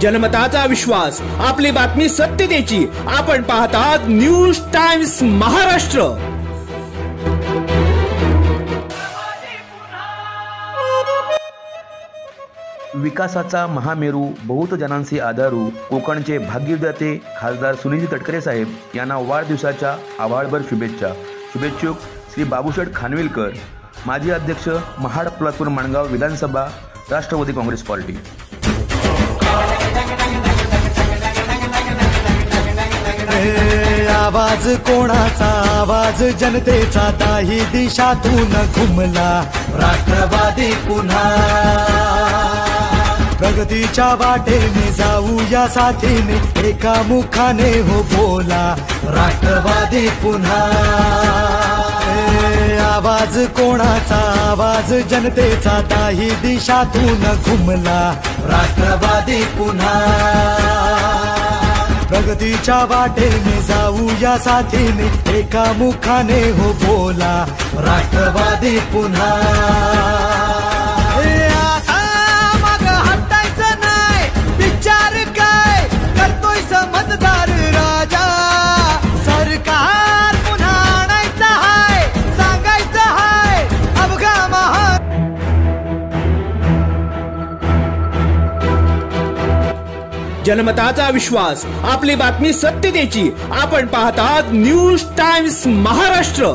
जनमताचा विश्वास, आपली बातमी सत्यतेची. आपण पाहतात न्यूज टाइम्स महाराष्ट्र. विकासाचा महामेरू, बहुत जनांचे आधारू, कोकणचे भाग्यविधाते खासदार सुनील तटकरे साहेब यांना वाढदिवसाच्या आभाळभर शुभेच्छा. शुभेच्छुक श्री बाबूशेठ खानविलकर, माजी अध्यक्ष महाड पोलादपूर माणगाव विधानसभा, राष्ट्रवादी काँग्रेस पार्टी. आवाज कोणाचा, आवाज जनतेचा, दाही दिशातून घुमला राष्ट्रवादी पुन्हा. प्रगतीच्या वाटेने जाऊया साथीने, एका मुखाने हो बोला राष्ट्रवादी पुन्हा. आवाज कोणाचा, आवाज जनतेचा, दाही दिशातून घुमला राष्ट्रवादी पुन्हा. प्रगतीच्या वाटेने जाऊया साथीने, एका मुखाने हो बोला राष्ट्रवादी पुन्हा. माग हटायचं नाही, विचार काय करतोय समजदार राजा. सरकार पुन्हा आणायचं हाय, सांगायचं हाय अवघा महा. जनमताचा विश्वास, आपली बातमी सत्यतेची. आपण पाहतात न्यूज टाइम्स महाराष्ट्र.